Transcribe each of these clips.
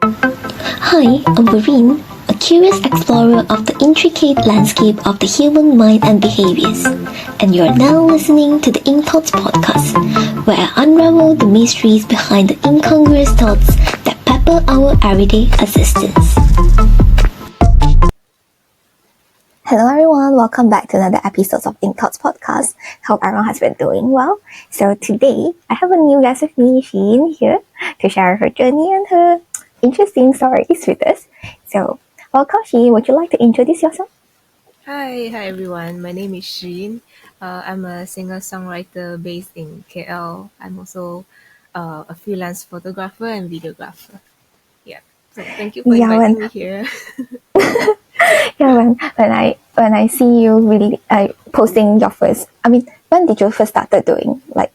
Hi, I'm Vareen, a curious explorer of the intricate landscape of the human mind and behaviors. And you're now listening to the Ink Thoughts podcast, where I unravel the mysteries behind the incongruous thoughts that pepper our everyday existence. Hello everyone, welcome back to another episode of Ink Thoughts podcast. Hope everyone has been doing well. So today, I have a new guest with me, Shi Yin, here to share her journey and her interesting stories with us. So, welcome Shi Yin. Would you like to introduce yourself? Hi everyone. My name is Shi Yin. I'm a singer-songwriter based in KL. I'm also a freelance photographer and videographer. Yeah. So thank you for Yeah, inviting me here. when I see you really posting your first, when did you first started doing like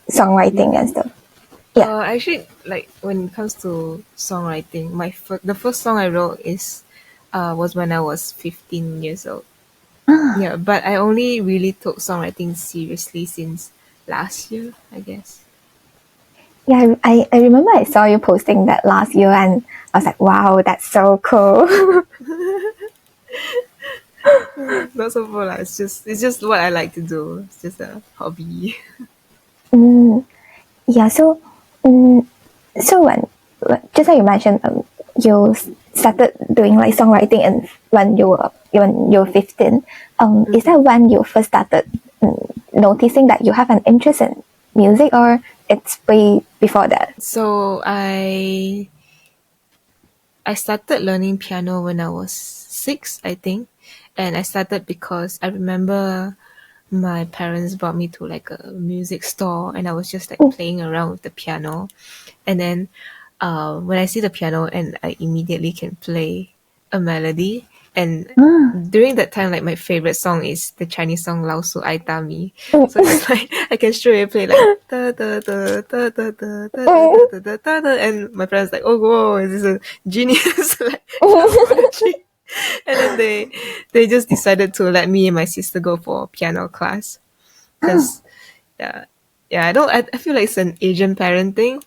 songwriting and stuff? Yeah. Actually, like when it comes to songwriting, the first song I wrote was when I was 15 years old. Yeah, but I only really took songwriting seriously since last year, I guess. Yeah, I remember I saw you posting that last year and I was like, wow, that's so cool. Not so full, it's just what I like to do. It's just a hobby. Mm, yeah, so just like you mentioned, you started doing like songwriting and when you were 15. Is that when you first started noticing that you have an interest in music, or it's way before that? So I started learning piano when I was 6, I think. And I started because I remember my parents brought me to like a music store and I was just like playing around with the piano. And then when I see the piano and I immediately can play a melody. And during that time, like my favorite song is the Chinese song Lao Su Ai Ta Mi. So it's like I can straight away play like da da da da da da da da da da da da, and my parents like, oh whoa, is this a genius like prodigy? And then they just decided to let me and my sister go for piano class because yeah, I feel like it's an Asian parent thing.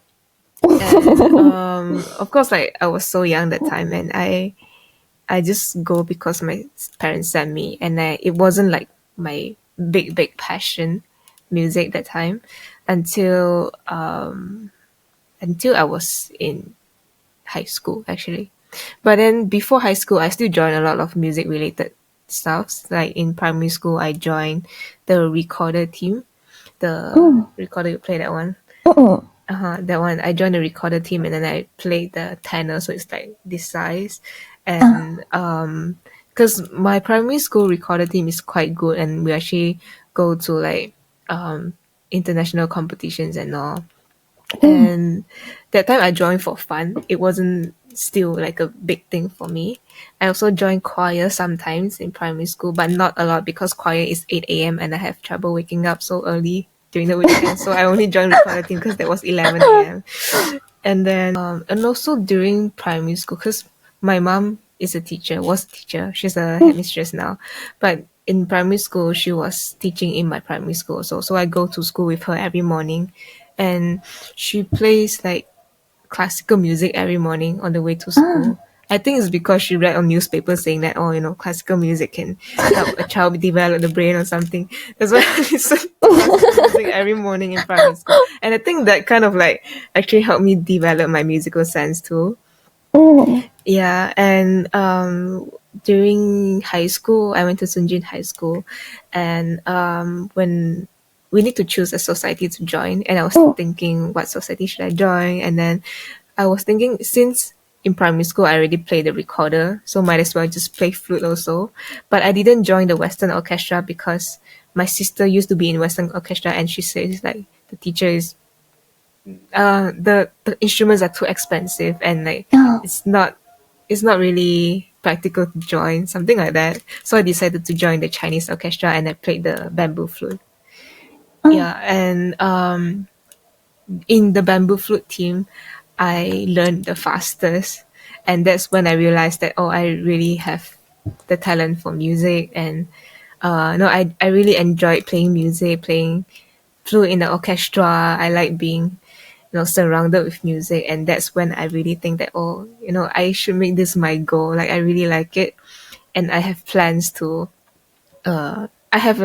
And of course, like I was so young that time, and I just go because my parents sent me, and it wasn't like my big passion, music that time, until until I was in high school actually. But then before high school, I still joined a lot of music related stuffs. Like in primary school, I joined the recorder team, the recorder, you play that one. That one. I joined the recorder team and then I played the tenor, so it's like this size. And because my primary school recorder team is quite good, and we actually go to like international competitions and all. And that time I joined for fun. It wasn't still like a big thing for me. I also joined choir sometimes in primary school, but not a lot because choir is 8 a.m. and I have trouble waking up so early during the weekend. So I only joined recorder team because that was 11 a.m. And then, and also during primary school, because my mom is a teacher, was a teacher. She's a headmistress now. But in primary school, she was teaching in my primary school. So I go to school with her every morning. And she plays like classical music every morning on the way to school. I think it's because she read on newspapers saying that, classical music can help a child develop the brain or something. That's why I listen to classical music every morning in primary school. And I think that kind of like actually helped me develop my musical sense too. Yeah, and during high school, I went to Sunjin High School, and when we need to choose a society to join, and I was thinking, what society should I join? And then I was thinking, since in primary school I already played the recorder, so might as well just play flute also. But I didn't join the Western orchestra because my sister used to be in Western orchestra, and she says like the teacher is the instruments are too expensive and like it's not really practical to join, something like that. So I decided to join the Chinese orchestra and I played the bamboo flute. Yeah, and in the bamboo flute team, I learned the fastest, and that's when I realized that I really have the talent for music. And no, I really enjoyed playing music, playing flute in the orchestra. I like being surrounded with music. And that's when I really think that, oh, I should make this my goal. Like, I really like it. And I have plans to, I have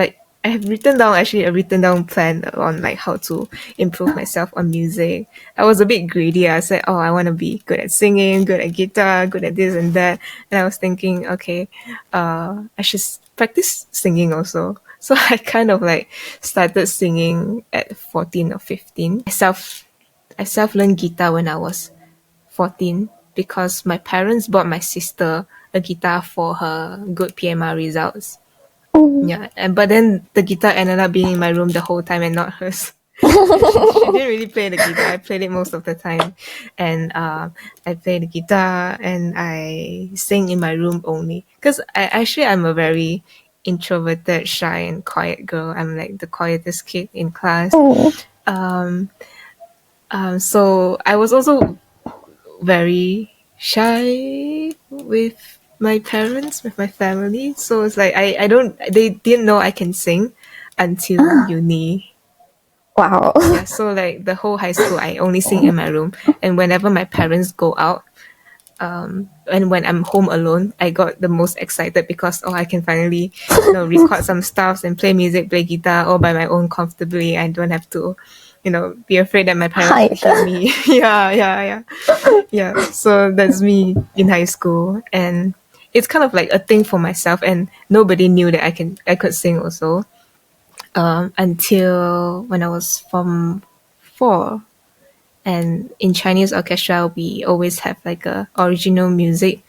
written down actually a written down plan on like how to improve myself on music. I was a bit greedy. I said, oh, I want to be good at singing, good at guitar, good at this and that. And I was thinking, okay, I should practice singing also. So I kind of like started singing at 14 or 15. I self learned guitar when I was 14 because my parents bought my sister a guitar for her good PMR results. Yeah, but then the guitar ended up being in my room the whole time and not hers. She didn't really play the guitar. I played it most of the time, and I play the guitar and I sing in my room only. Because I'm a very introverted, shy, and quiet girl. I'm like the quietest kid in class. Um, so I was also very shy with my parents, with my family. So it's like they didn't know I can sing until uni. Wow. Yeah, so like the whole high school, I only sing in my room. And whenever my parents go out, and when I'm home alone, I got the most excited because, oh, I can finally, record some stuff and play music, play guitar all by my own comfortably. I don't have to, be afraid that my parents will hear me. Yeah. So that's me in high school, and it's kind of like a thing for myself, and nobody knew that I could sing also, until when I was Form 4. And in Chinese orchestra, we always have like a original music,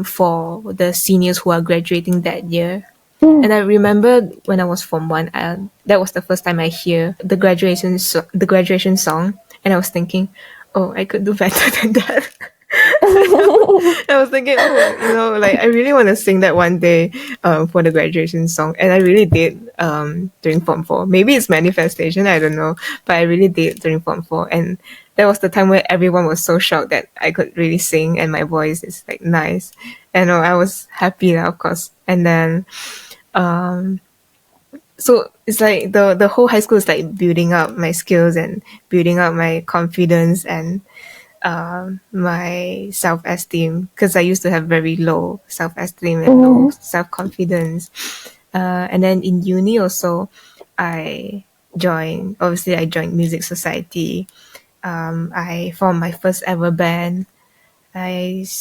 for the seniors who are graduating that year. And I remember when I was Form 1, that was the first time I hear the graduation song, and I was thinking, oh, I could do better than that. I was thinking, oh, like I really want to sing that one day, for the graduation song, and I really did, during Form 4. Maybe it's manifestation, I don't know, but I really did during Form 4, and that was the time where everyone was so shocked that I could really sing and my voice is like nice, and I was happy now, of course. And then, so it's like the whole high school is like building up my skills and building up my confidence and my self-esteem, because I used to have very low self-esteem and low self-confidence. And then in uni also, I joined music society. I formed my first ever band. I've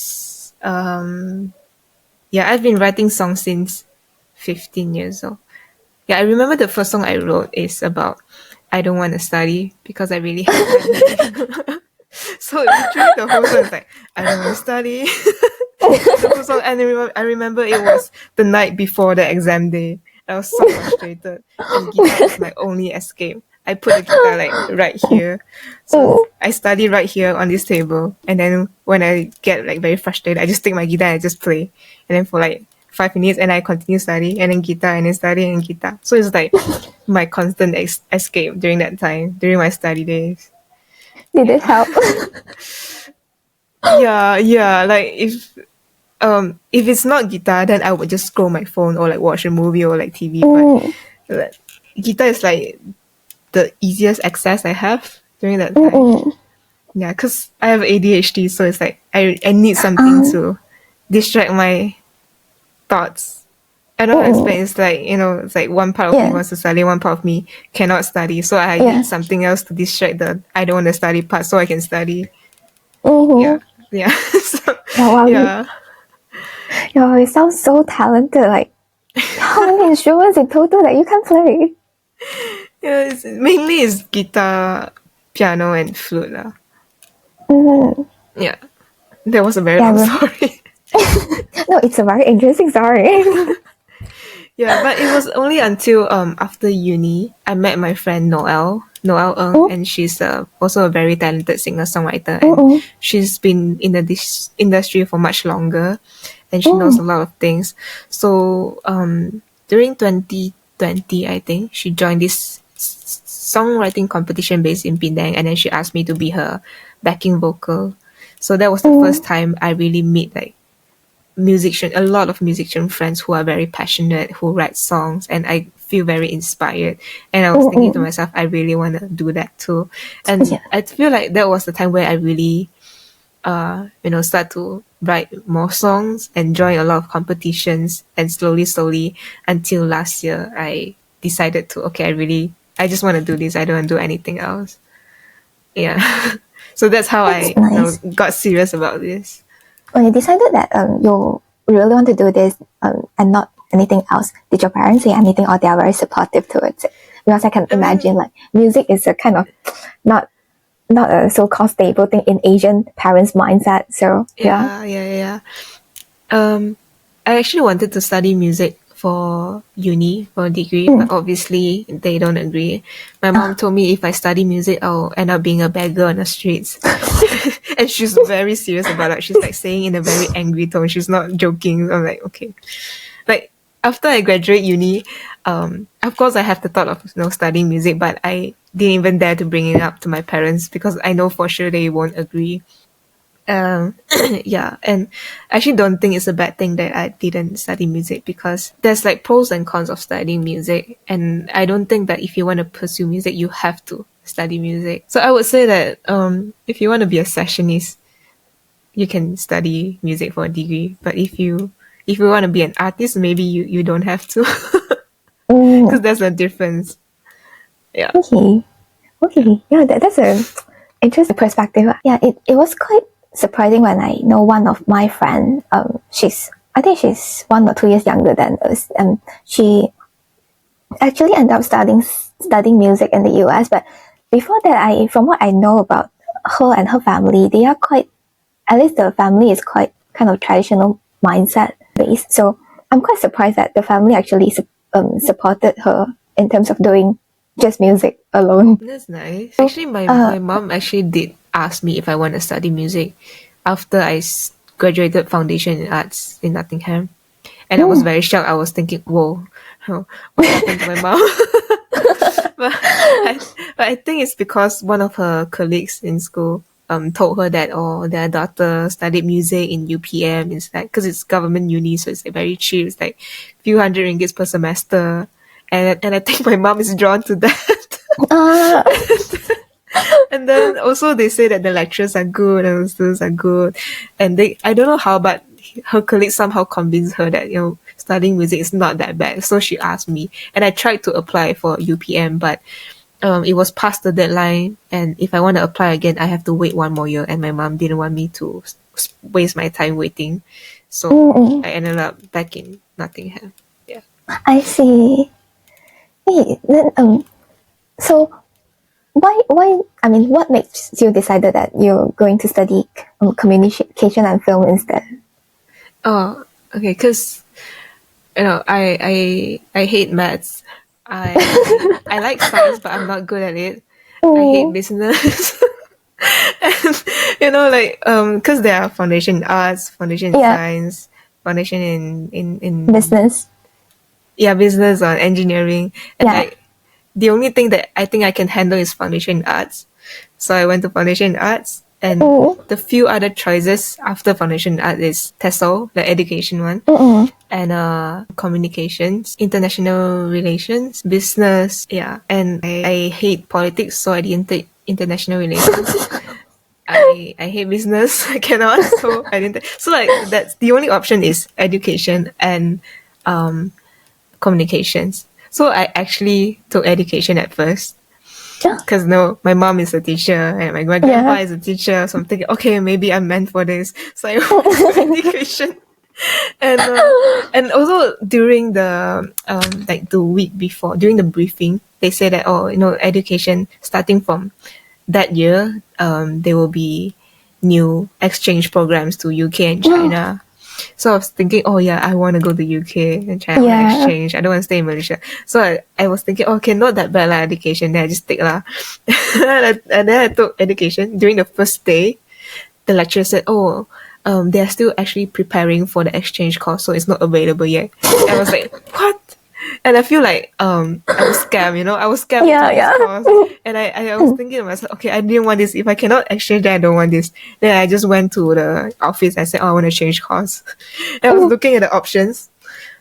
been writing songs since 15 years old. Yeah, I remember the first song I wrote is about I don't want to study because I really hate money. So literally the whole song is like, I don't want to study. The whole song, and I remember it was the night before the exam day. I was so frustrated, and guitar was my only escape. I put the guitar like right here, so I study right here on this table. And then when I get like very frustrated, I just take my guitar and I just play. And then for like 5 minutes, and I continue study, and then guitar, and then study, and guitar. So it's like my constant escape during that time, during my study days. Did it help? Yeah. Like if it's not guitar, then I would just scroll my phone or like watch a movie or like TV. But guitar is like the easiest access I have during that time. Yeah, because I have ADHD, so it's like I need something to distract my thoughts. I don't know how to explain. It's like, it's like one part of me wants to study, one part of me cannot study. So I need something else to distract the I don't want to study part so I can study. Yeah. So, Wow. yeah. You sound so talented. Like, how many instruments in total that you can play? Yeah, mainly it's guitar, piano, and flute. Yeah. That was a very long story. No, it's a very interesting story. Yeah, but it was only until after uni I met my friend Noelle Ng, and she's also a very talented singer-songwriter, and she's been in this industry for much longer, and she knows a lot of things. So during 2020, I think she joined this songwriting competition based in Penang, and then she asked me to be her backing vocal. So that was the first time I really meet like a lot of musician friends who are very passionate, who write songs, and I feel very inspired. And I was thinking to myself, I really want to do that too. And I feel like that was the time where I really, start to write more songs and join a lot of competitions. And slowly, until last year, I decided to, I just want to do this. I don't want to do anything else. Yeah. So that's how That's I nice. got serious about this. When you decided that you really want to do this and not anything else, did your parents say anything, or they are very supportive towards it? Because I can imagine like music is a kind of not a so-called stable thing in Asian parents' mindset. So Yeah. I actually wanted to study music for uni, for a degree, but obviously they don't agree. My mom told me if I study music, I'll end up being a beggar on the streets. And she's very serious about it. She's like saying in a very angry tone. She's not joking. I'm like, okay. Like after I graduate uni, of course I have the thought of studying music, but I didn't even dare to bring it up to my parents because I know for sure they won't agree. Yeah, and I actually don't think it's a bad thing that I didn't study music, because there's like pros and cons of studying music, and I don't think that if you want to pursue music you have to study music. So I would say that if you want to be a sessionist, you can study music for a degree, but if you want to be an artist, maybe you don't have to, because there's a difference. Yeah. Okay. Yeah, that's a interesting perspective. Yeah, it was quite surprising when I know one of my friends. I think she's 1 or 2 years younger than us, and she actually ended up studying music in the US. But before that, from what I know about her and her family, they are quite, at least the family is quite kind of traditional mindset based. So I'm quite surprised that the family actually supported her in terms of doing just music alone. That's nice. Actually, my mom actually did ask me if I want to study music after I graduated foundation in arts in Nottingham. And I was very shocked. I was thinking, whoa, what happened to my mom? but I think it's because one of her colleagues in school told her that their daughter studied music in UPM. It's like, because it's government uni, so it's like very cheap. It's like a few hundred ringgits per semester. And I think my mom is drawn to that. And then also they say that the lecturers are good and the students are good. And I don't know how, but her colleagues somehow convinced her that, studying music is not that bad. So she asked me, and I tried to apply for UPM, but it was past the deadline. And if I want to apply again, I have to wait 1 more year. And my mom didn't want me to waste my time waiting. So I ended up back in Nottingham. Yeah. I see. Hey, then, so why? I mean, what makes you decided that you're going to study communication and film instead? Oh, okay. Because I hate maths. I like science, but I'm not good at it. I hate business. And because there are foundation in arts, foundation in science, foundation in Business. business or engineering, and like the only thing that I think I can handle is foundation in arts. So I went to foundation in arts, and the few other choices after foundation in art is TESOL, the education one, and communications, international relations, business, and I hate politics, so I didn't take international relations. I hate business. I cannot, so I didn't. So like that's the only option is education and communications. So I actually took education at first, because my mom is a teacher and my grandpa is a teacher. So I'm thinking, okay, maybe I'm meant for this. So I went to education. And also during the like the week before, during the briefing, they say that education starting from that year, there will be new exchange programs to UK and China. So I was thinking, I want to go to UK and China on exchange. I don't want to stay in Malaysia. So I was thinking, okay, not that bad education. Then I just take lah. And then I took education. During the first day, the lecturer said, they are still actually preparing for the exchange course, so it's not available yet. And I was like, what? And I feel like I was scammed, I was scammed into this course. And I was thinking to myself, okay, I didn't want this. If I cannot exchange, then I don't want this. Then I just went to the office. I said, I want to change course. And I was looking at the options.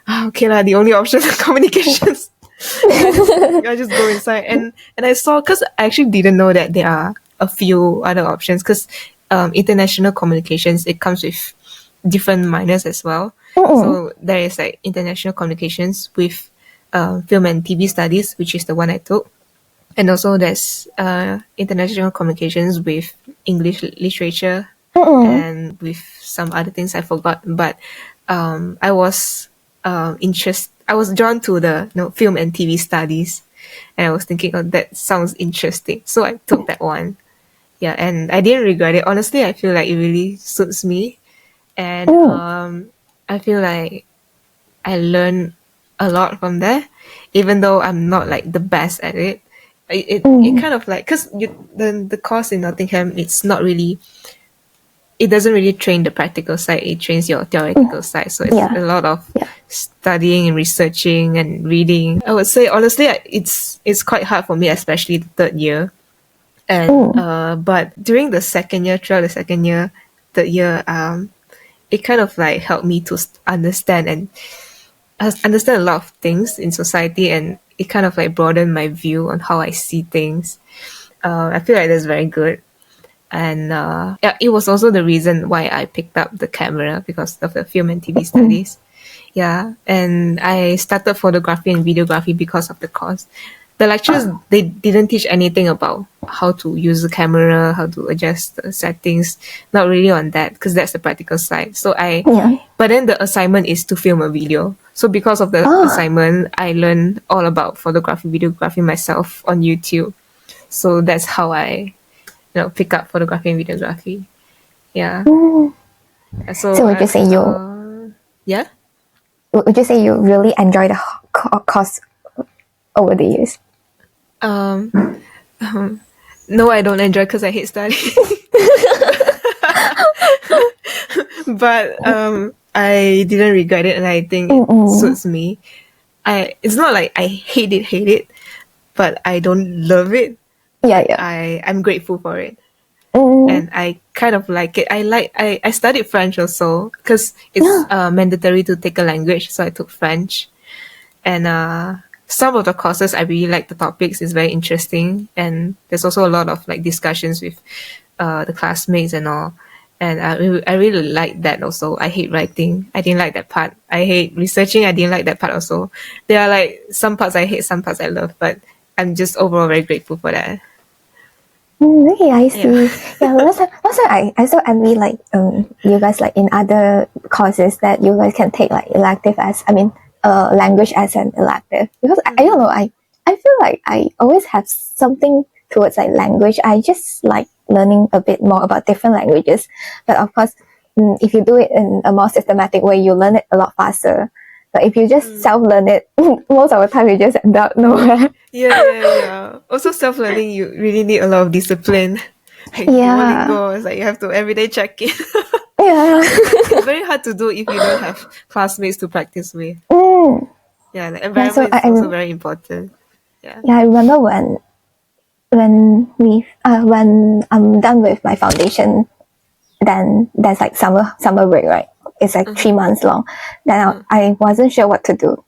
Okay lah, the only option is communications. I just go inside and I saw, because I actually didn't know that there are a few other options, because international communications, it comes with different minors as well. So there is like international communications with film and TV studies, which is the one I took. And also there's international communications with English literature and with some other things I forgot. But I was I was drawn to the film and TV studies, and I was thinking, oh, that sounds interesting. So I took that one. Yeah, and I didn't regret it. Honestly, I feel like it really suits me, and I feel like I learned a lot from there, even though I'm not like the best at it. It kind of like, because the course in Nottingham, it doesn't really train the practical side, it trains your theoretical side. So it's a lot of studying and researching and reading. I would say honestly, it's quite hard for me, especially the third year. And but during the second year, throughout the second year, third year, it kind of like helped me to understand a lot of things in society, and it kind of like broadened my view on how I see things. I feel like that's very good. And yeah, it was also the reason why I picked up the camera, because of the film and TV studies. Yeah, and I started photography and videography because of the course. The lectures, they didn't teach anything about how to use the camera, how to adjust the settings. Not really on that, because that's the practical side. But then the assignment is to film a video. So because of the assignment, I learned all about photography, videography myself on YouTube. So that's how I pick up photography and videography. Yeah. So would you say yeah? would you say you really enjoy the course over the years? No, I don't enjoy, because I hate studying. But I didn't regret it, and I think it suits me. It's not like I hate it, but I don't love it. Yeah. I'm grateful for it. And I kind of like it. I studied French also, because it's mandatory to take a language, so I took French. And some of the courses, I really like the topics. It's very interesting, and there's also a lot of like discussions with the classmates and all. And I really like that also. I hate writing. I didn't like that part. I hate researching. I didn't like that part also. There are like some parts I hate, some parts I love, but I'm just overall very grateful for that. Okay, I see. Yeah, last time I so envy like you guys like in other courses that you guys can take like elective language as an elective, because I don't know, I feel like I always have something towards like language. I just like learning a bit more about different languages, but of course if you do it in a more systematic way, you learn it a lot faster. But if you just self-learn it, most of the time you just end up nowhere. Yeah. Also, self-learning, you really need a lot of discipline. Like Duolingo, it's like you have to everyday check it. Yeah. It's very hard to do if you don't have classmates to practice with. Yeah, the environment is also very important. Yeah, I remember when I'm done with my foundation, then there's like summer break, right? It's like 3 months long. Then I wasn't sure what to do.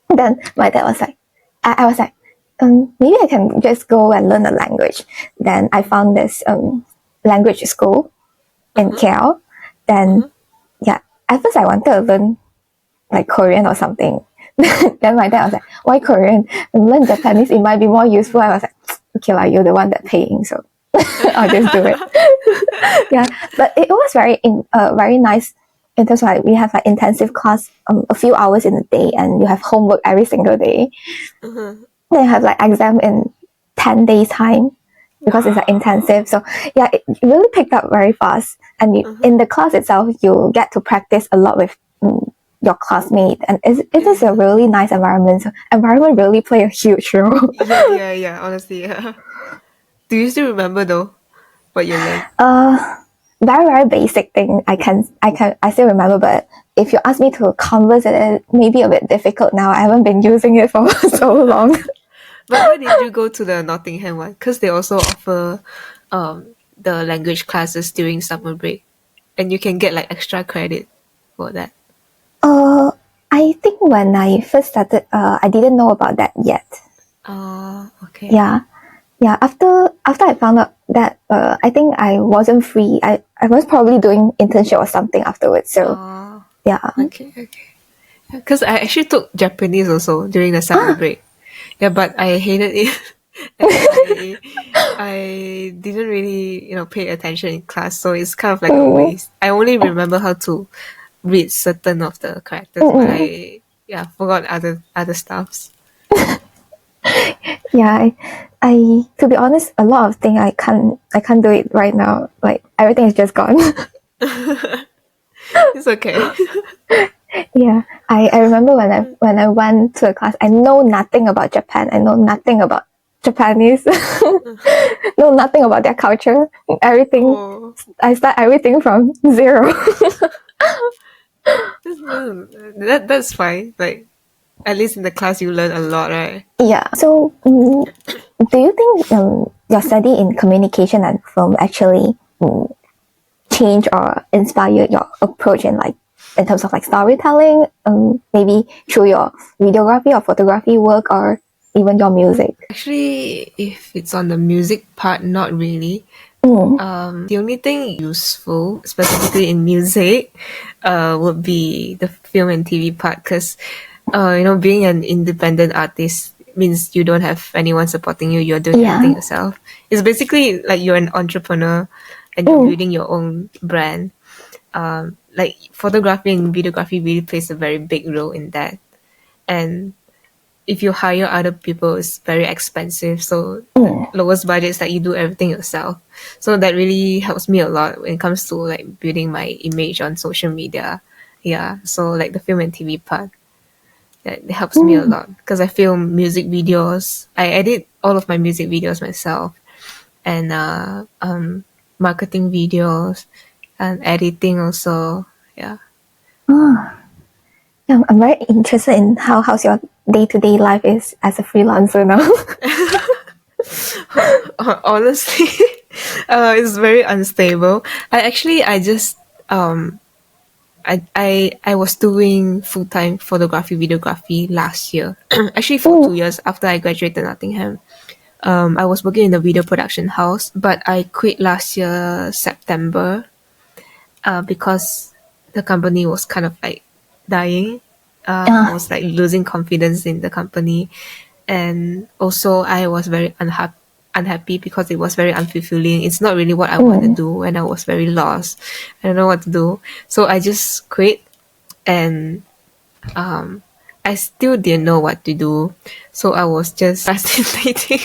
Then my dad was like, I was like, maybe I can just go and learn a language. Then I found this language school in KL. Then at first I wanted to learn like Korean or something. Then my dad was like, why Korean? Learn Japanese, it might be more useful. I was like, okay, like you're the one that's paying, so I'll just do it. Yeah, but it was very nice, in terms of like we have like intensive class a few hours in a day, and you have homework every single day. Then you have like exam in 10 days time, because it's like intensive. So yeah, it really picked up very fast, and in the class itself you get to practice a lot with your classmate, and it is a really nice environment. So environment really play a huge role. yeah, honestly, yeah. Do you still remember though what you learned? Very basic thing. I still remember, but if you ask me to converse it may be a bit difficult now. I haven't been using it for so long. But why did you go to the Nottingham one? Because they also offer the language classes during summer break, and you can get like extra credit for that. I think when I first started, I didn't know about that yet. Oh, okay. Yeah. After I found out that, I think I wasn't free. I was probably doing internship or something afterwards. So Oh, yeah. okay. Because I actually took Japanese also during the summer break. Yeah, but I hated it. And I didn't really, pay attention in class, so it's kind of like a waste. I only remember how to read certain of the characters, but I forgot other stuffs. Yeah, I to be honest, a lot of things I can't do it right now. Like everything is just gone. It's okay. Yeah, I remember when I went to a class, I know nothing about Japan. I know nothing about Japanese. Know nothing about their culture. Everything. Oh, I start everything from zero. that's fine. Like, at least in the class you learn a lot, right? Yeah. So, do you think your study in communication and film actually change or inspire your approach in terms of like storytelling, maybe through your videography or photography work or even your music? Actually, if it's on the music part, not really. The only thing useful, specifically in music, would be the film and TV part. Because, being an independent artist means you don't have anyone supporting you. You're doing everything yourself. It's basically like you're an entrepreneur and you're building your own brand. Like photography and videography really plays a very big role in that. And if you hire other people, it's very expensive. So lowest budget is that you do everything yourself. So that really helps me a lot when it comes to like building my image on social media. Yeah. So like the film and TV part, that helps me a lot because I film music videos. I edit all of my music videos myself, and marketing videos and editing also. Yeah. Yeah, I'm very interested in how's your day-to-day life is as a freelancer now. Honestly, it's very unstable. I just I was doing full time photography videography last year. Actually, for 2 years after I graduated Nottingham. I was working in the video production house, but I quit last year September, because the company was kind of like dying. I was like losing confidence in the company, and also I was very unhappy because it was very unfulfilling. It's not really what I want to do, and I was very lost. I don't know what to do, so I just quit, and I still didn't know what to do, so I was just procrastinating.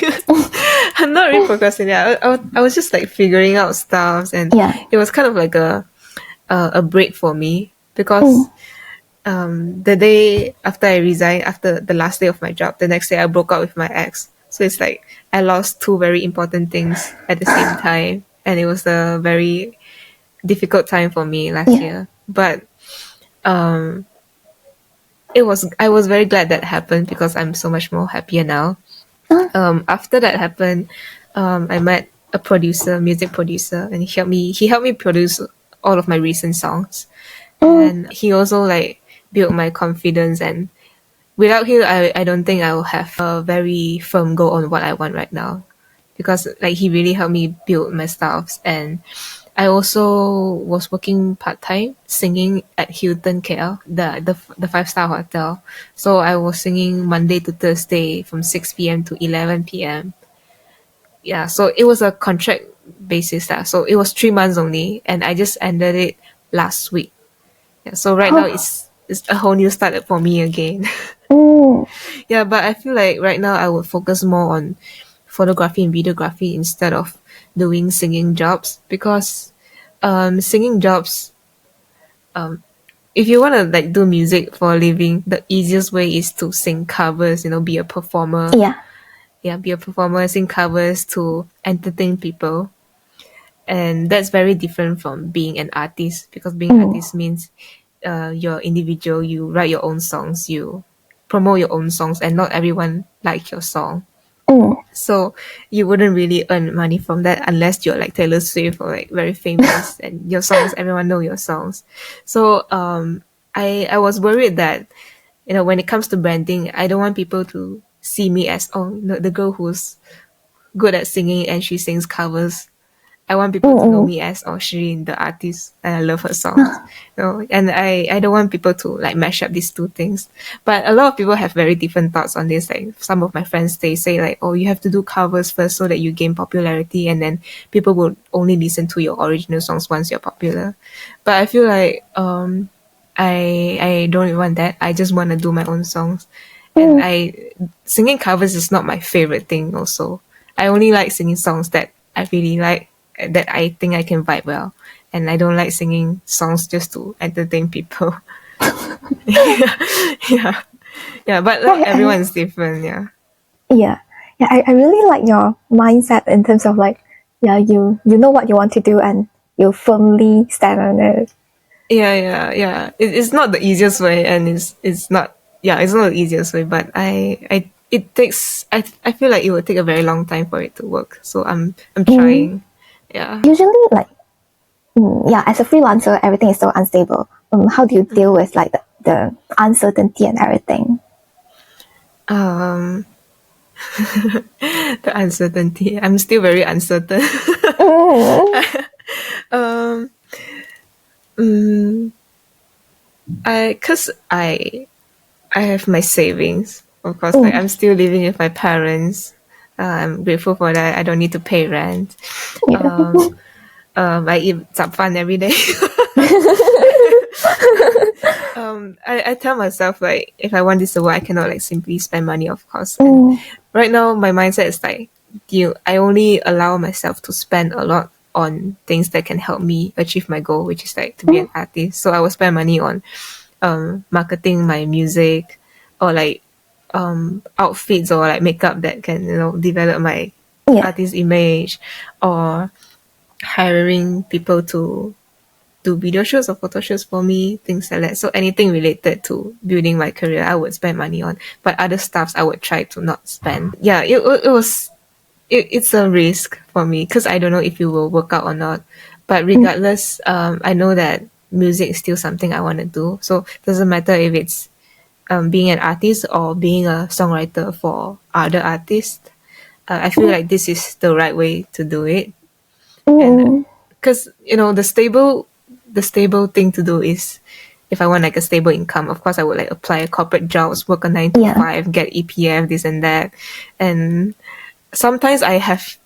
I'm not really procrastinating. I was just like figuring out stuff, and it was kind of like a break for me because the day after I resigned, after the last day of my job, the next day I broke up with my ex. So it's like I lost two very important things at the same time, and it was a very difficult time for me last year. But I was very glad that happened because I'm so much more happier now. After that happened, I met a producer, music producer, and he helped me produce all of my recent songs. And he also like built my confidence, and without him I don't think I will have a very firm goal on what I want right now, because like he really helped me build my stuffs. And I also was working part-time singing at Hilton KL, the five-star hotel. So I was singing Monday to Thursday from 6 p.m. to 11 p.m. Yeah, so it was a contract basis. So it was 3 months only, and I just ended it last week. Yeah, so right now it's a whole new start for me again. Yeah, but I feel like right now I would focus more on photography and videography instead of doing singing jobs, because singing jobs, if you want to like do music for a living, the easiest way is to sing covers, be a performer. Yeah, be a performer, sing covers to entertain people. And that's very different from being an artist, because being an artist means you're individual, you write your own songs, you promote your own songs, and not everyone likes your song. So you wouldn't really earn money from that unless you're like Taylor Swift or like very famous and your songs, everyone know your songs. So I was worried that when it comes to branding, I don't want people to see me as, the girl who's good at singing and she sings covers. I want people to know me as, Shi Yin, the artist, and I love her songs. And I don't want people to like mash up these two things. But a lot of people have very different thoughts on this. Like some of my friends, they say like, oh, you have to do covers first so that you gain popularity, and then people will only listen to your original songs once you're popular. But I feel like I don't want that. I just want to do my own songs, and singing covers is not my favorite thing. Also, I only like singing songs that I really like, that I think I can vibe well, and I don't like singing songs just to entertain people. yeah, yeah. But like, everyone's different. Yeah. Yeah, yeah. I really like your mindset in terms of like, yeah, you know what you want to do and you firmly stand on it. Yeah. It's not the easiest way, and it's not. Yeah, it's not the easiest way. But it takes. I feel like it will take a very long time for it to work. So I'm trying. Yeah. Usually, like, yeah, as a freelancer, everything is so unstable. How do you deal with like the uncertainty and everything? The uncertainty. I'm still very uncertain. um, cause I have my savings. Of course, like I'm still living with my parents. I'm grateful for that. I don't need to pay rent. Yeah. I eat fun every day. I tell myself like if I want this to work, I cannot like simply spend money, of course. And right now, my mindset is like, I only allow myself to spend a lot on things that can help me achieve my goal, which is like to be an artist. So I will spend money on marketing my music, or like outfits or like makeup that can develop my artist image, or hiring people to do video shoots or photo shoots for me, things like that. So anything related to building my career, I would spend money on. But other stuffs, I would try to not spend. Yeah, it's a risk for me because I don't know if it will work out or not. But regardless, I know that music is still something I want to do. So it doesn't matter if it's being an artist or being a songwriter for other artists. I feel like this is the right way to do it. And because the stable thing to do is, if I want like a stable income, of course I would like apply a corporate jobs, work a 9 to 5, get EPF, this and that. And sometimes I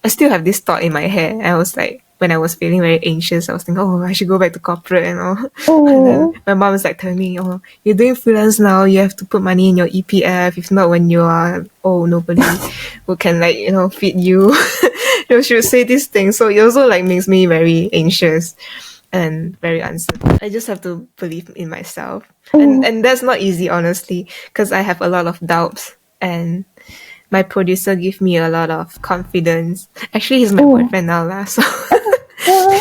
still have this thought in my head. I was like, when I was feeling very anxious, I was thinking, oh, I should go back to corporate and all. And then my mom was like telling me, oh, you're doing freelance now, you have to put money in your EPF. If not, when you are old, nobody who can like, feed you. She would say these things. So it also like makes me very anxious and very uncertain. I just have to believe in myself. And that's not easy, honestly, because I have a lot of doubts, and my producer gave me a lot of confidence. Actually, he's my boyfriend now, lah. So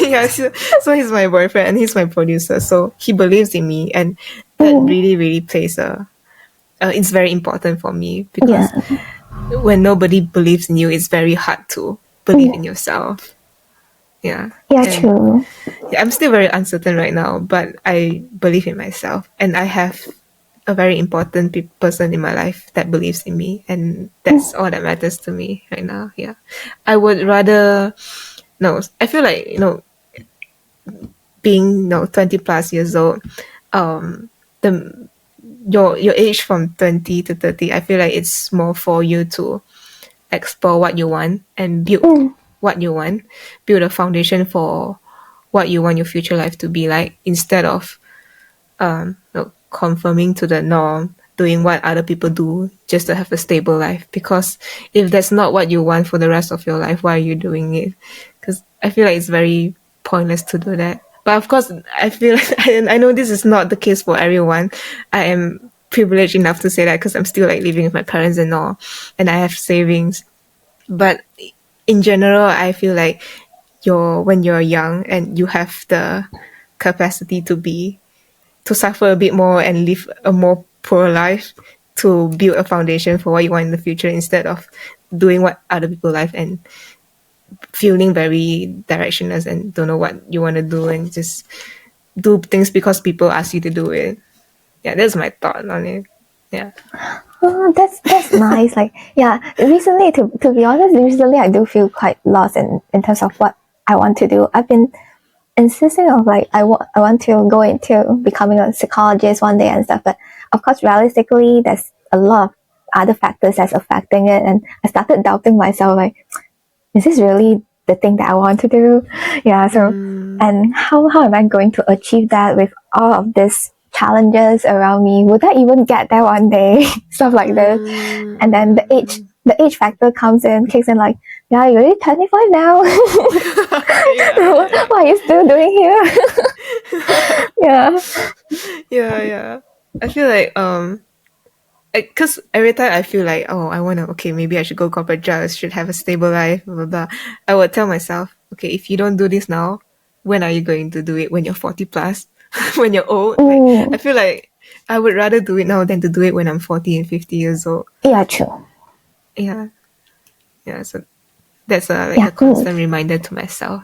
yeah, so he's my boyfriend and he's my producer. So he believes in me, and that really, really plays it's very important for me, because when nobody believes in you, it's very hard to believe in yourself. Yeah. Yeah, true. Yeah, I'm still very uncertain right now, but I believe in myself, and I have a very important person in my life that believes in me, and that's all that matters to me right now. Yeah, I would rather no. I feel like being 20 plus years old, the your age from 20 to 30, I feel like it's more for you to explore what you want and build what you want, build a foundation for what you want your future life to be like, instead of conforming to the norm, doing what other people do just to have a stable life. Because if that's not what you want for the rest of your life, why are you doing it? Because I feel like it's very pointless to do that. But of course, I feel like, I know this is not the case for everyone. I am privileged enough to say that because I'm still like living with my parents and all, and I have savings. But in general, I feel like when you're young and you have the capacity to suffer a bit more and live a more poor life, to build a foundation for what you want in the future, instead of doing what other people like and feeling very directionless and don't know what you want to do and just do things because people ask you to do it. Yeah, that's my thought on it. Yeah. Oh, that's nice. Like, yeah, recently, to be honest, recently I do feel quite lost in terms of what I want to do. I've been insisting of like I want to go into becoming a psychologist one day and stuff, but of course, realistically, there's a lot of other factors that's affecting it, and I started doubting myself. Like, is this really the thing that I want to do? Yeah. So, and how am I going to achieve that with all of these challenges around me? Would I even get there one day? Stuff like this. And then the age factor comes in, kicks in. Like, yeah, you're already 25 now. Yeah. What are you still doing here? Yeah. Yeah. I feel like because every time I feel like, oh, I wanna, okay, maybe I should go corporate job, I should have a stable life, blah blah blah. I would tell myself, okay, if you don't do this now, when are you going to do it? When you're 40 plus, when you're old? Like, I feel like I would rather do it now than to do it when I'm 40 and 50 years old. Yeah, true. Yeah, yeah. So that's like Yeah. a constant reminder to myself.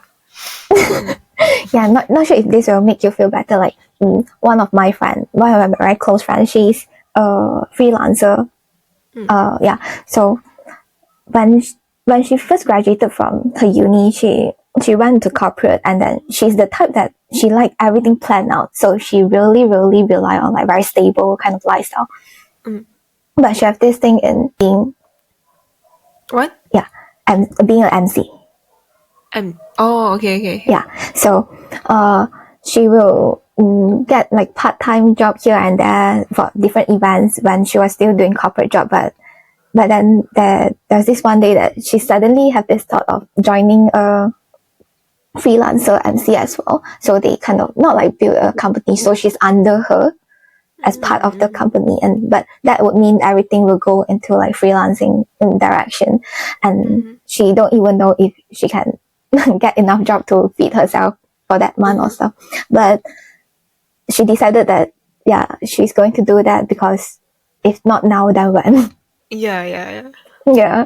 Yeah, not sure if this will make you feel better. Like, one of my very close friends, she's a freelancer. Yeah. So when when she first graduated from her uni, she went to corporate, and then she's the type that she like everything planned out. So she really rely on like very stable kind of lifestyle. But she have this thing in being What? yeah, and being an MC. Okay. Yeah. So she will get like part-time job here and there for different events when she was still doing corporate job. But then there's this one day that she suddenly had this thought of joining a freelancer MC as well. So they kind of not like build a company. So she's under her as part of the company, and but that would mean everything will go into like freelancing direction, and she don't even know if she can get enough job to feed herself for that month or stuff. But she decided that yeah, she's going to do that because if not now, then when? Yeah. Yeah.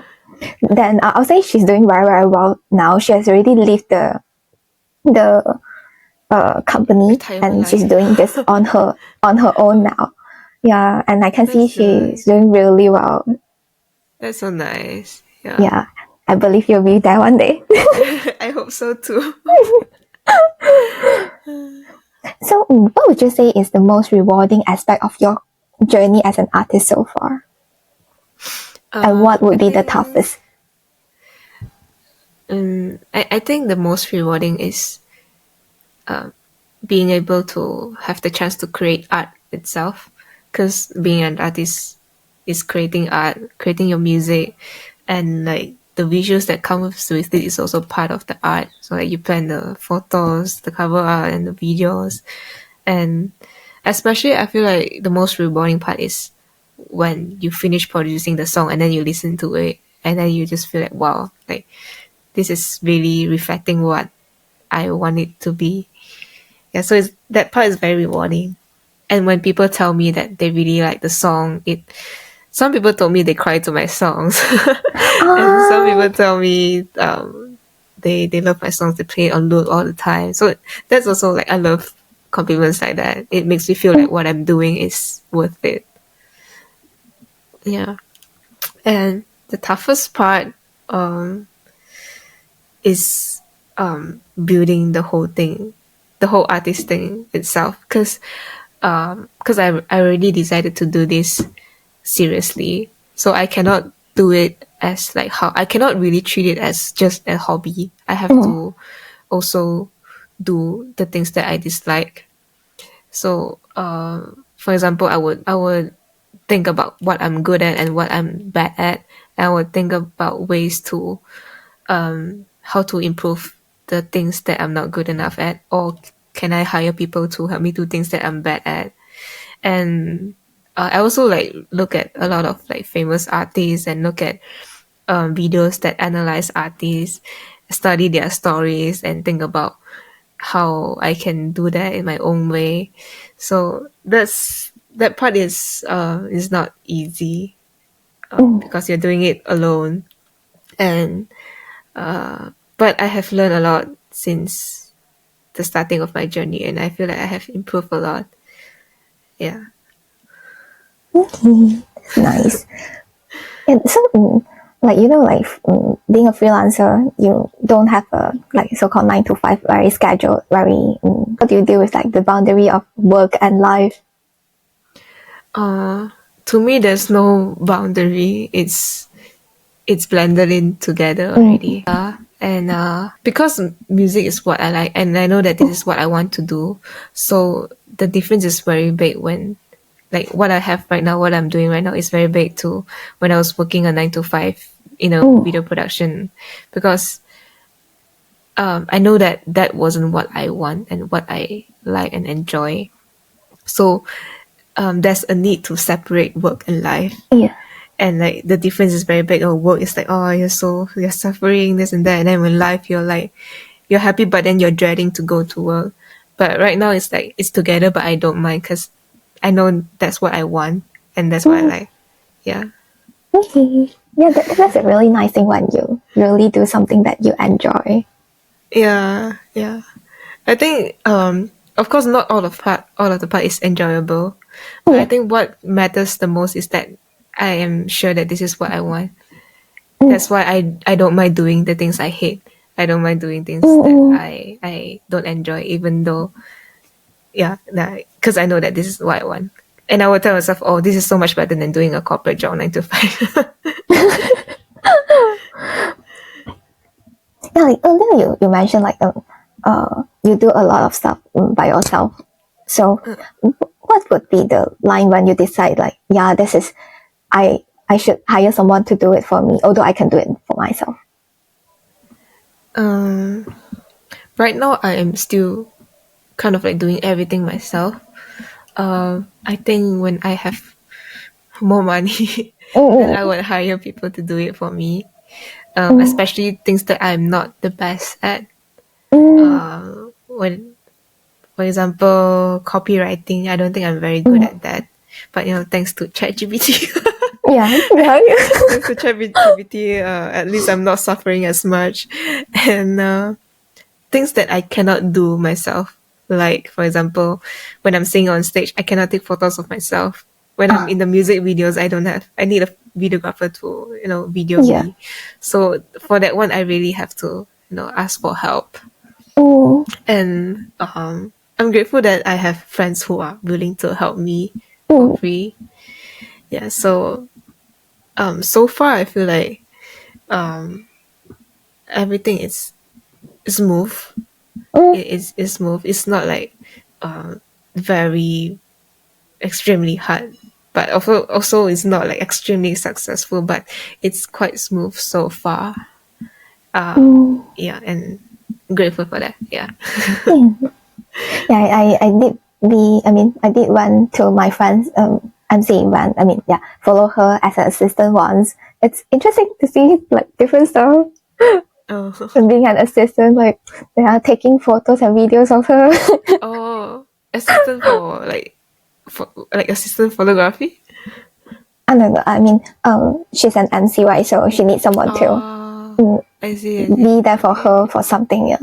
Then I'll say she's doing very well now. She has already left the company, Retirement and she's life. doing this on her own now. Yeah, and I can see That's she's nice. doing really well. That's so nice. Yeah. Yeah, I believe you'll be there one day. I hope so too. So, what would you say is the most rewarding aspect of your journey as an artist so far? And what I would be the think toughest? I think the most rewarding is being able to have the chance to create art itself. Because being an artist is creating art, creating your music, and like the visuals that come with it is also part of the art. So like you plan the photos, the cover art, and the videos, and especially I feel like the most rewarding part is when you finish producing the song and then you listen to it and then you just feel like wow, like this is really reflecting what I want it to be. Yeah, so that part is very rewarding. And when people tell me that they really like the song, some people told me they cry to my songs, and some Ah, people tell me they love my songs. They play it on loop all the time. So that's also like I love compliments like that. It makes me feel like what I'm doing is worth it. Yeah, and the toughest part is building the whole thing, the whole artist thing itself, because I already decided to do this seriously, so I cannot do it as like how I cannot really treat it as just a hobby. I have to also do the things that I dislike. So for example, I would think about what I'm good at and what I'm bad at. I would think about ways to how to improve the things that I'm not good enough at, or can I hire people to help me do things that I'm bad at. And I also like look at a lot of like famous artists and look at videos that analyze artists, study their stories, and think about how I can do that in my own way. So that part is not easy because you're doing it alone. And but I have learned a lot since the starting of my journey, and I feel like I have improved a lot. Yeah. Okay, that's nice. And so, like being a freelancer, you don't have a like so-called 9 to 5 very scheduled, very. How do you deal with like the boundary of work and life? To me, there's no boundary. It's blended in together Mm, already. And because music is what I like, and I know that this is what I want to do, so the difference is very big when, like, what I have right now, what I'm doing right now is very big to when I was working a 9 to 5 in a mm, video production, because I know that that wasn't what I want and what I like and enjoy. So there's a need to separate work and life. yeah. And like the difference is very big. Oh, work is like, oh, you're suffering this and that, and then when life you're like you're happy, but then you're dreading to go to work. But right now it's like it's together, but I don't mind because I know that's what I want and that's what I Mm, like. Yeah. okay. Yeah, that's a really nice thing when you really do something that you enjoy. Yeah, yeah. I think of course not all of the part is enjoyable. But I Yeah. think what matters the most is that I am sure that this is what I want. Mm, That's why I don't mind doing the things I hate. I don't mind doing things mm, that mm. I don't enjoy, even though yeah, because I know that this is what I want. And I will tell myself, oh, this is so much better than doing a corporate job 9 to 5. Yeah, like earlier you mentioned like you do a lot of stuff by yourself. So what would be the line when you decide like, yeah, this is I should hire someone to do it for me, although I can do it for myself. um, right now, I am still kind of like doing everything myself. I think when I have more money, then I Mm, would hire people to do it for me. mm, Especially things that I'm not the best at. mm, When, for example, copywriting, I don't think I'm very good mm. at that. But thanks to ChatGPT, Yeah, yeah, thanks to ChatGPT, at least I'm not suffering as much. And things that I cannot do myself, like for example, when I'm singing on stage, I cannot take photos of myself. When I'm in the music videos, I need a videographer to video yeah. me. So for that one, I really have to ask for help. Mm, And I'm grateful that I have friends who are willing to help me for mm, free. Yeah, so so far I feel like everything is smooth. mm, It's smooth. It's not like very extremely hard, but also it's not like extremely successful, but it's quite smooth so far. mm. Yeah, and grateful for that. Yeah. Yeah, yeah. I did I did one to my friends MC event. I mean, yeah, follow her as an assistant once. It's interesting to see like different stuff. Oh. And being an assistant, like they are taking photos and videos of her. Oh, assistant for like assistant photography. I don't know. I mean, she's an MC, right? So she needs someone to Oh, mm, I see. I see. be there for Okay. her for something. Yeah.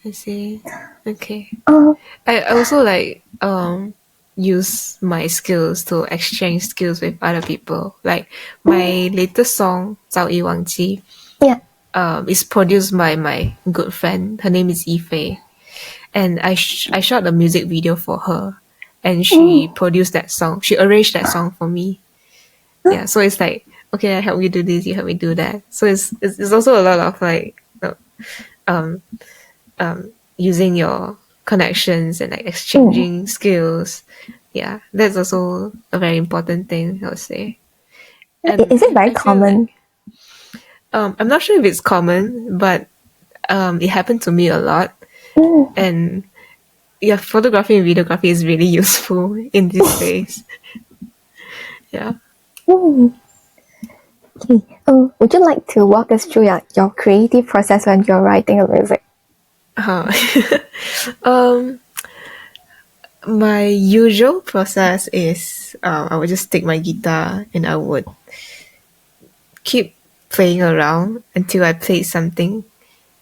I see. Okay. Oh, I also like use my skills to exchange skills with other people. Like my latest song, 早已忘记, yeah. is produced by my good friend. Her name is Ife, and I shot a music video for her, and she Mm, produced that song. She arranged that song for me. Yeah, so it's like, okay, I help you do this, you help me do that. So it's also a lot of like um using your connections and like mm. exchanging skills. Yeah, that's also a very important thing, I would say. And Is it very I feel like common? I'm not sure if it's common, but it happened to me a lot. Mm, And yeah, photography and videography is really useful in these days. Yeah. mm. Okay. Would you like to walk us through your creative process when you're writing a music? Uh, um, my usual process is I would just take my guitar and I would keep playing around until I play something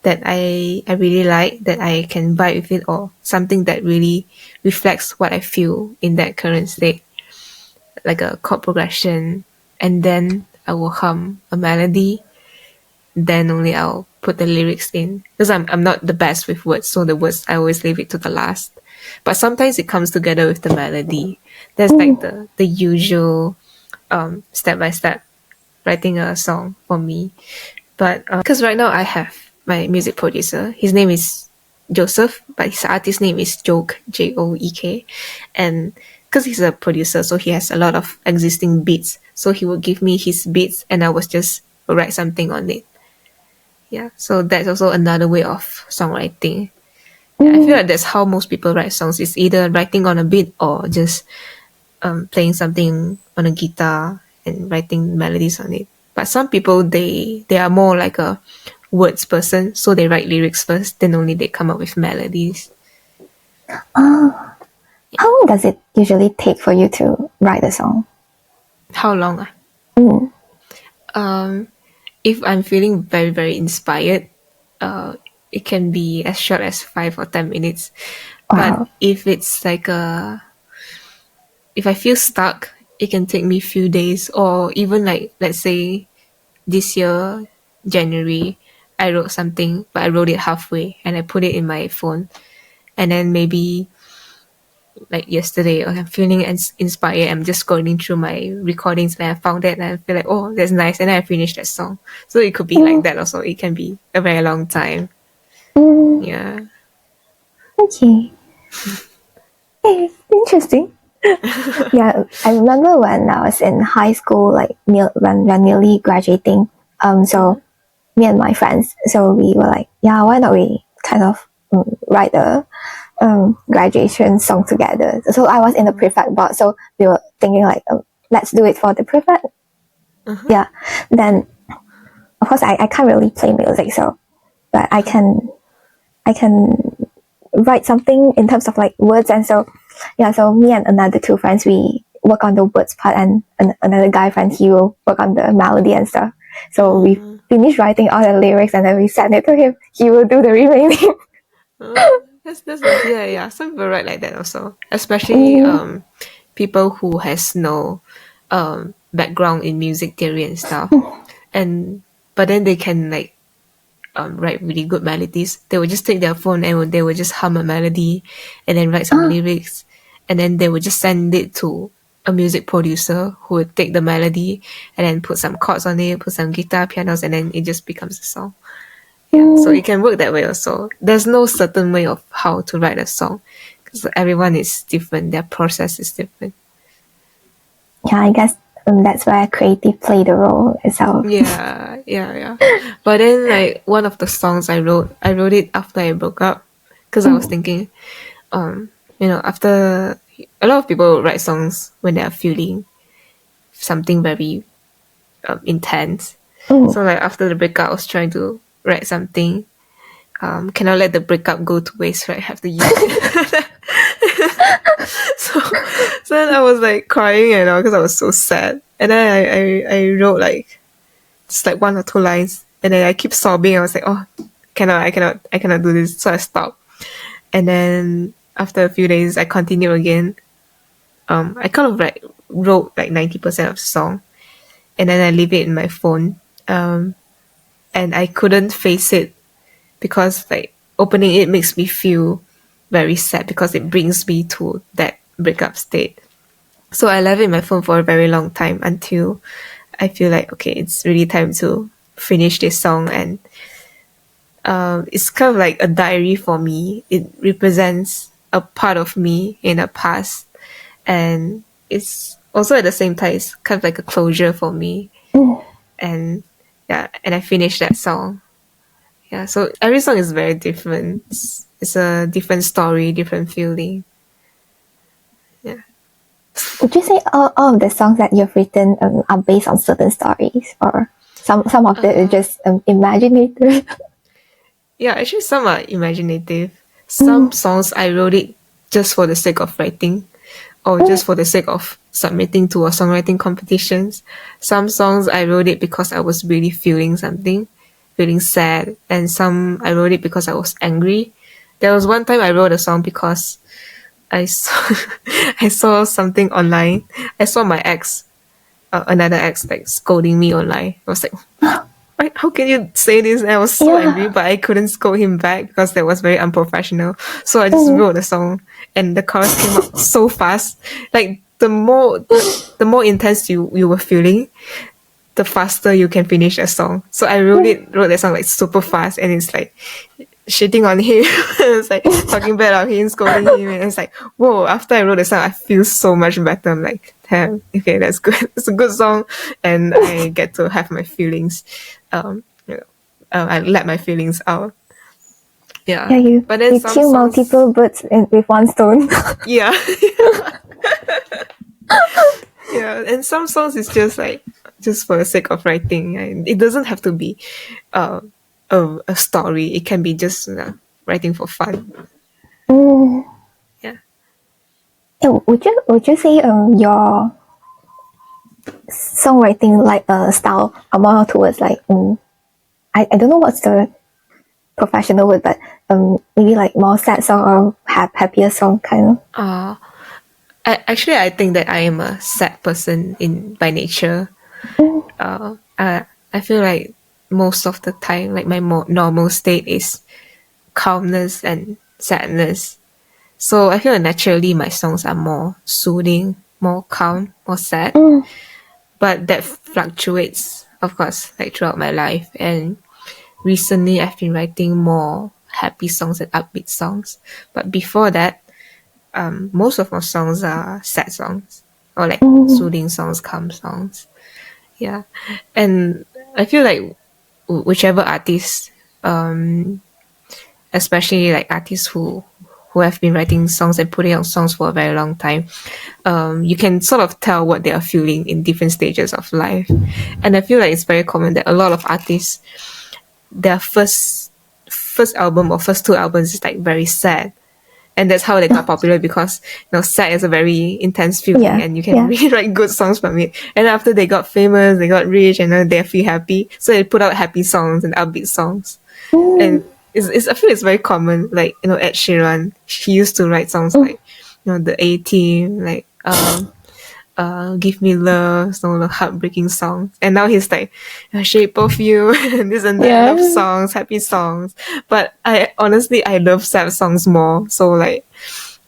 that I really like, that I can vibe with it, or something that really reflects what I feel in that current state. like a chord progression, and then I will hum a melody. Then only I'll put the lyrics in, because I'm not the best with words, so the words I always leave it to the last. But sometimes it comes together with the melody. That's like the usual step by step writing a song for me. But because right now I have my music producer. His name is Joseph, but his artist name is Joke, Joek. And because he's a producer, so he has a lot of existing beats. So he would give me his beats and I was just write something on it. Yeah, so that's also another way of songwriting. Yeah, I feel like that's how most people write songs. It's either writing on a beat or just playing something on a guitar and writing melodies on it. But some people they are more like a words person, so they write lyrics first, then only they come up with melodies. How long does it usually take for you to write a song? How long? If I'm feeling very, very inspired, it can be as short as 5 or 10 minutes. Wow. But if it's like if I feel stuck, it can take me a few days, or even like, let's say this year, January, I wrote something, but I wrote it halfway and I put it in my phone. And then maybe like yesterday, or I'm feeling inspired, I'm just scrolling through my recordings and I found it and I feel like, oh, that's nice. And then I finished that song. So it could be like that also. It can be a very long time. Yeah. Okay. Hey, interesting. Yeah, I remember when I was in high school, like when nearly graduating. So me and my friends, so we were like, yeah, why not we kind of write a graduation song together. So I was in the prefect board, so we were thinking like, let's do it for the prefect. Yeah. Then of course I can't really play music, so but I can write something in terms of like words, and so yeah, so me and another two friends, we work on the words part, and another guy friend, he will work on the melody and stuff. So we finished writing all the lyrics and then we send it to him. He will do the remaining. That's nice. Yeah. Some people write like that also, especially people who has no background in music theory and stuff, and but then they can like write really good melodies. They would just take their phone and they would just hum a melody, and then write some lyrics, and then they would just send it to a music producer who would take the melody and then put some chords on it, put some guitar, pianos, and then it just becomes a song. Yeah, so it can work that way also. There's no certain way of how to write a song because everyone is different. Their process is different. Yeah, I guess that's where creative play the role itself. Yeah. But then, like, one of the songs I wrote it after I broke up because I was thinking, after a lot of people write songs when they are feeling something very intense. So, like, after the breakup, I was trying to write something. Cannot let the breakup go to waste, right? Have to use it. so then I was like crying and all because I was so sad. And then I wrote like just like 1 or 2 lines, and then I keep sobbing. I was like, oh, I cannot do this. So I stopped. And then after a few days, I continued again. I kind of like wrote like 90% of the song, and then I leave it in my phone. And I couldn't face it because like opening it makes me feel very sad because it brings me to that breakup state. So I left it in my phone for a very long time until I feel like, okay, it's really time to finish this song. And it's kind of like a diary for me. It represents a part of me in the past, and it's also at the same time it's kind of like a closure for me. And yeah, and I finished that song. Yeah, so every song is very different. It's a different story, different feeling. Yeah. Would you say all of the songs that you've written are based on certain stories, or some of it are just imaginative? Yeah, actually some are imaginative. Some songs I wrote it just for the sake of writing, or just for the sake of submitting to a songwriting competitions. Some songs I wrote it because I was really feeling something, feeling sad, and some I wrote it because I was angry. There was one time I wrote a song because I saw I saw something online. I saw my ex, another ex, like scolding me online. I was like, "Why- how can you say this?" And I was so Yeah. angry, but I couldn't scold him back because that was very unprofessional. So I just Mm. wrote a song, and the chorus came out so fast. Like the more intense you were feeling, the faster you can finish a song. So I wrote that song like super fast, and it's like shitting on him. It's like talking bad about him, scolding him, and it's like, whoa, after I wrote the song I feel so much better. I'm like, damn, okay, that's good. It's a good song, and I get to have my feelings. You know, I let my feelings out. Yeah, Yeah. you, But then you some kill songs, multiple birds with one stone. yeah. Yeah, and some songs is just like just for the sake of writing, and it doesn't have to be uh, a story. It can be just writing for fun. Mm. Yeah. Would you say your songwriting like style are more towards like I don't know what's the professional word, but maybe like more sad song or happier song kind of. I think that I am a sad person in by nature. Mm. I feel like most of the time, like my more normal state is calmness and sadness. So I feel like naturally my songs are more soothing, more calm, more sad. Mm. But that fluctuates, of course, like throughout my life. And recently I've been writing more happy songs and upbeat songs. But before that, most of my songs are sad songs or like Mm. soothing songs, calm songs. Yeah. And I feel like whichever artist, especially like artists who have been writing songs and putting out songs for a very long time, you can sort of tell what they are feeling in different stages of life. And I feel like it's very common that a lot of artists, their first album or first two albums is like very sad, and that's how they got popular because sad is a very intense feeling, Yeah, and you can yeah. really write good songs from it. And after they got famous, they got rich, and then they feel happy, so they put out happy songs and upbeat songs. Mm. And I feel it's very common. Like Ed Sheeran, he used to write songs Mm. like the A Team, like Give Me Love, some of the heartbreaking songs. And now he's like Shape of You and this and that, Yeah. love songs, happy songs. But I love sad songs more. So like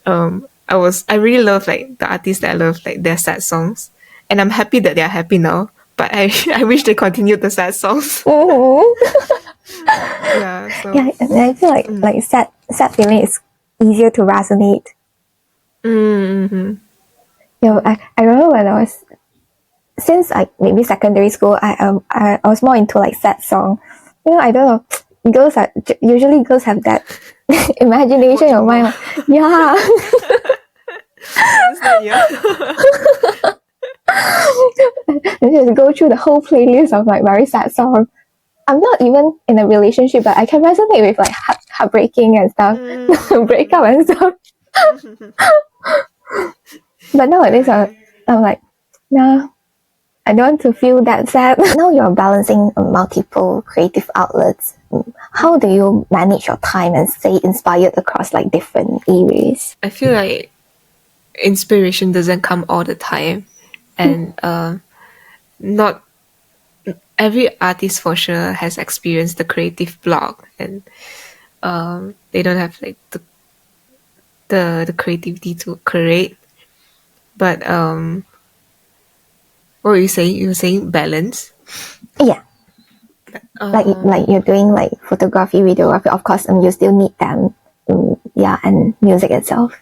I really love like the artists that I love, like their sad songs. And I'm happy that they're happy now. But I I wish they continued the sad songs. Mm. Yeah, so Yeah, and I feel like sad feeling is easier to resonate. mm-hmm. I remember when I was since like maybe secondary school, I was more into like sad song. I don't know. Usually girls have that imagination in your mind. Like, yeah, I understand, yeah. and just go through the whole playlist of like very sad songs. I'm not even in a relationship, but I can resonate with like heartbreaking and stuff, breakup and stuff. But nowadays, Yeah. I'm like, nah, I don't want to feel that sad. Now you're balancing multiple creative outlets. How do you manage your time and stay inspired across like different areas? I feel like inspiration doesn't come all the time, and not every artist for sure has experienced the creative block, and they don't have like the creativity to create. But what were you saying? You were saying balance. Yeah, like you're doing like photography, videography. Of course, you still need them. Yeah, and music itself.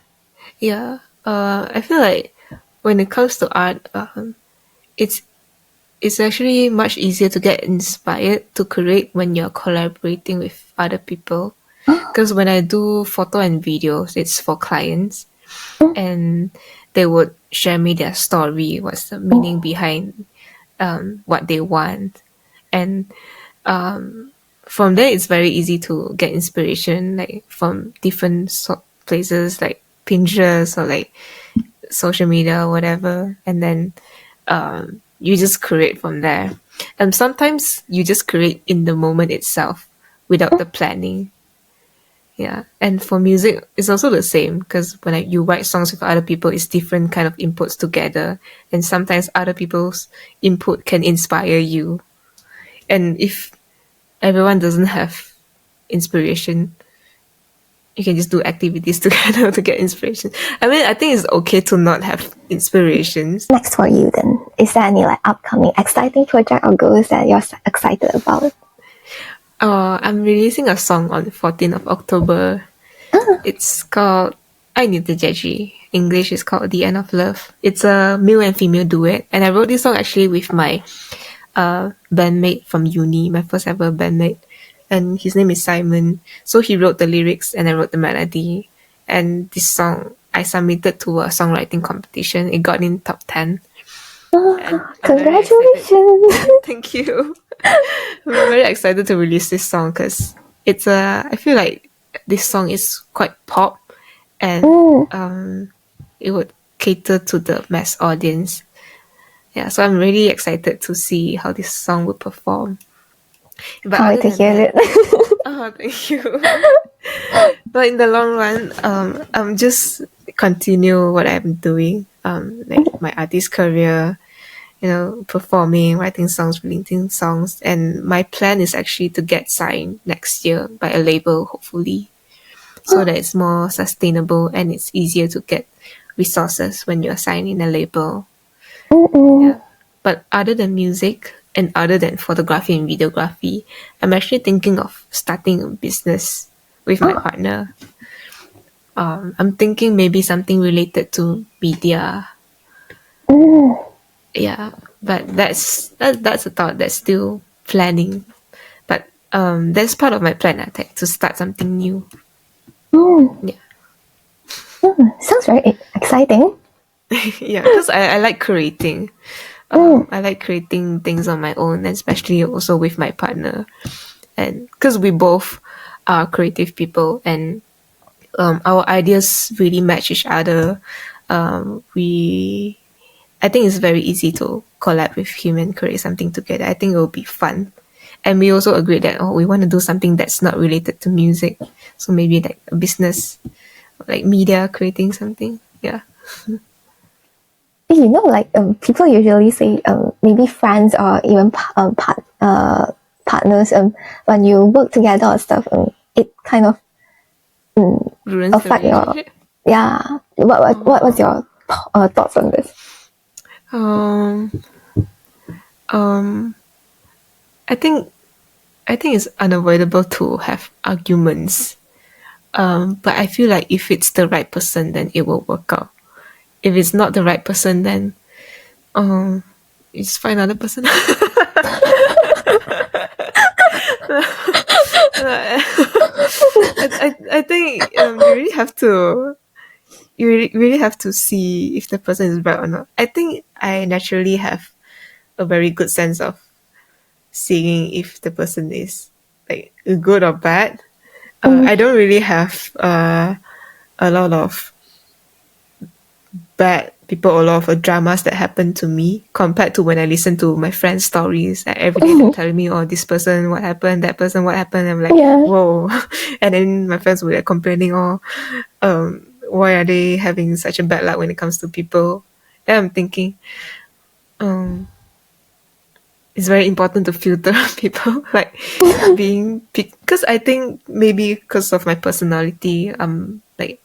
Yeah. I feel like when it comes to art, it's it's actually much easier to get inspired to create when you're collaborating with other people. Because when I do photo and videos, it's for clients, and they would share me their story, what's the meaning behind what they want, and from there it's very easy to get inspiration, like from different places like Pinterest or like social media or whatever, and then you just create from there. And sometimes you just create in the moment itself without the planning. Yeah, and for music, it's also the same because when you write songs with other people, it's different kind of inputs together, and sometimes other people's input can inspire you. And if everyone doesn't have inspiration, you can just do activities together to get inspiration. I mean, I think it's okay to not have inspirations. Next for you then, is there any like upcoming exciting project or goals that you're excited about? I'm releasing a song on 14th of October. It's called I Need the Jeji. English is called The End of Love. It's a male and female duet. And I wrote this song actually with my bandmate from uni, my first ever bandmate. And his name is Simon. So he wrote the lyrics and I wrote the melody. And this song I submitted to a songwriting competition. It got in top 10. And I'm very excited. Congratulations! Thank you. I'm very excited to release this song because I feel like this song is quite pop and it would cater to the mass audience. Yeah, so I'm really excited to see how this song will perform. But Can't wait to hear it. oh, thank you. But in the long run, I'm just continue what I'm doing. Like my artist career, performing, writing songs, releasing songs, and my plan is actually to get signed next year by a label, hopefully, so that it's more sustainable and it's easier to get resources when you're signing a label. Yeah. But other than music and other than photography and videography, I'm actually thinking of starting a business with my partner. I'm thinking maybe something related to media. Yeah, but that's a thought that's still planning. But that's part of my plan, I think, to start something new. Yeah. Sounds very exciting. Yeah, because I like creating. I like creating things on my own, especially also with my partner. And because we both are creative people and our ideas really match each other. I think it's very easy to collab with him and create something together. I think it will be fun. And we also agreed that we want to do something that's not related to music. So maybe like a business, like media, creating something. Yeah. Like people usually say maybe friends or even partners when you work together or stuff it kind of Ruins the affect your relationship. what's your thoughts on this? Um, I think it's unavoidable to have arguments. But I feel like if it's the right person, then it will work out. If it's not the right person, then you just find another person. I think you really have to see if the person is right or not. I think I naturally have a very good sense of seeing if the person is like good or bad. I don't really have a lot of bad people, a lot of dramas that happen to me compared to when I listen to my friends' stories. Like every day they're telling me, oh, this person, what happened, that person, what happened. I'm like, Yeah. whoa. And then my friends were like complaining, oh, why are they having such a bad luck when it comes to people? And I'm thinking, it's very important to filter people, like being because I think maybe because of my personality, like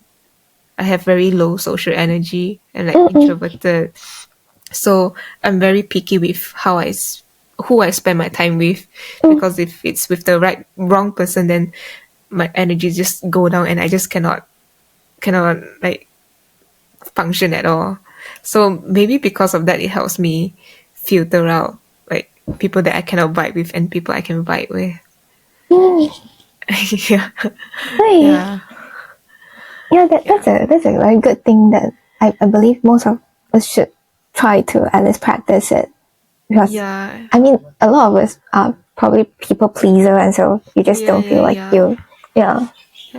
I have very low social energy and like introverted, so I'm very picky with who I spend my time with, because if it's with the wrong person, then my energy just go down and I just cannot like function at all. So maybe because of that, it helps me filter out like people that I cannot vibe with and people I can vibe with. Yeah. Right. Yeah, that's a very good thing that I believe most of us should try to at least practice it. Because Yeah. I mean a lot of us are probably people pleaser and so you just don't feel like you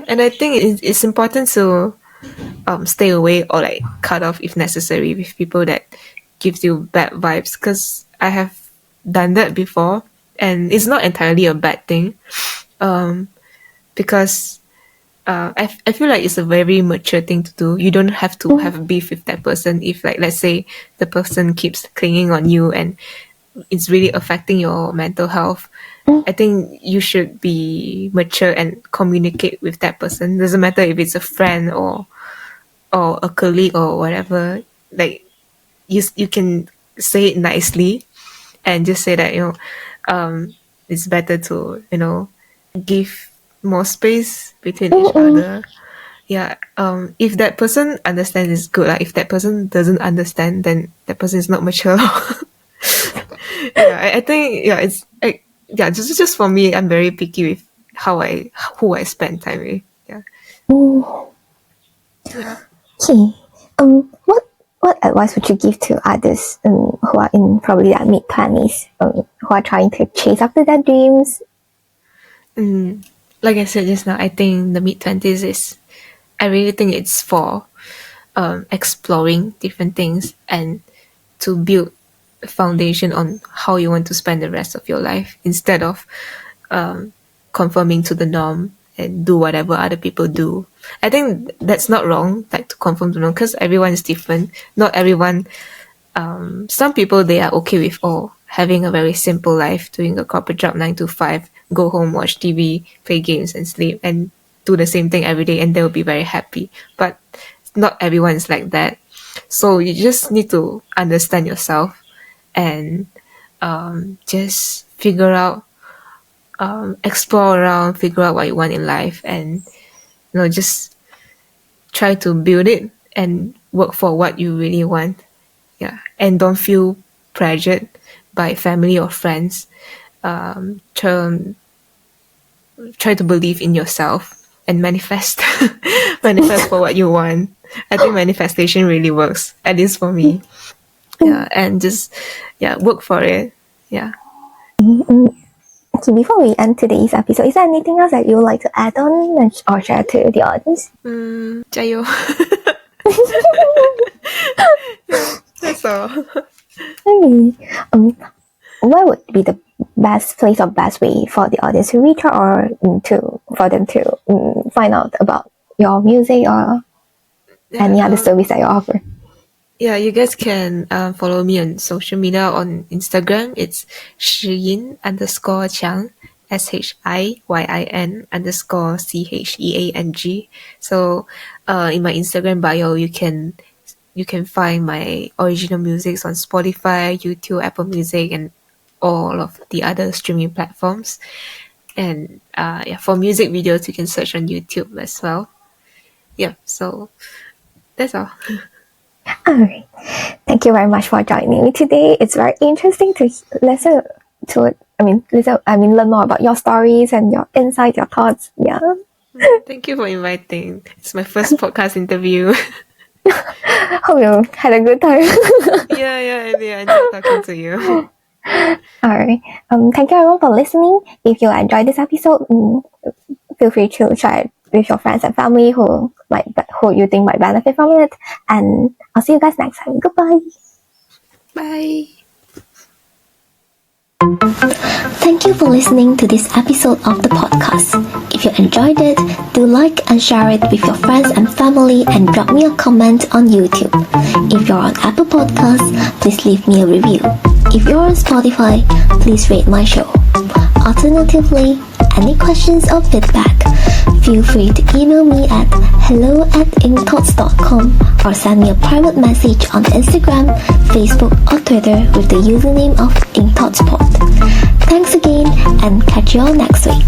And I think it's important to stay away or like cut off if necessary with people that gives you bad vibes, because I have done that before and it's not entirely a bad thing, because I feel like it's a very mature thing to do. You don't have to have beef with that person if, like, let's say the person keeps clinging on you and it's really affecting your mental health. I think you should be mature and communicate with that person. Doesn't matter if it's a friend or a colleague or whatever. Like, you can say it nicely and just say that, it's better to, give more space between each other. Yeah. If that person understands, it's good. Like, if that person doesn't understand, then that person is not mature. Yeah, I think, yeah, it's like, yeah, just for me, I'm very picky with who I spend time with. Yeah. Yeah. Okay. What advice would you give to others who are in probably their mid-20s, who are trying to chase after their dreams? Like I said just now, I think the mid-20s I really think it's for exploring different things and to build a foundation on how you want to spend the rest of your life instead of conforming to the norm and do whatever other people do. I think that's not wrong, like to conform to the norm, because everyone is different. Not everyone. Some people, they are okay with having a very simple life, doing a corporate job 9 to 5, go home, watch TV, play games, and sleep, and do the same thing every day, and they'll be very happy. But not everyone is like that. So you just need to understand yourself and just figure out, explore around, figure out what you want in life, and just try to build it and work for what you really want. Yeah, and don't feel pressured by family or friends. Try to believe in yourself and manifest manifest for what you want. I think manifestation really works, at least for me. Yeah, and just work for it. Yeah. Okay, before we end today's episode, is there anything else that you would like to add on or share to the audience? 加油. Yeah, that's all. Okay. What would be the best place or best way for the audience to reach out or for them to find out about your music or any other service that you offer? Yeah, you guys can follow me on social media on Instagram. It's Shi Yin _Qiang, SHIYIN _CHEANG. So in my Instagram bio, you can find my original music on Spotify, YouTube, Apple Music, and all of the other streaming platforms. And for music videos, you can search on YouTube as well. Yeah, so that's all. Alright. Thank you very much for joining me today. It's very interesting to learn more about your stories and your insights, your thoughts. Yeah. Thank you for inviting. It's my first podcast interview. Hope you had a good time. Yeah, I enjoyed talking to you. Alright. Thank you everyone for listening. If you enjoyed this episode, feel free to share it with your friends and family who you think might benefit from it. And I'll see you guys next time. Goodbye. Bye. Thank you for listening to this episode of the podcast. If you enjoyed it, do like and share it with your friends and family and drop me a comment on YouTube. If you're on Apple Podcasts, please leave me a review. If you're on Spotify, please rate my show. Alternatively, any questions or feedback, feel free to email me at hello@inkthoughts.com or send me a private message on Instagram, Facebook or Twitter with the username of InkThoughtsPod. Thanks again and catch you all next week.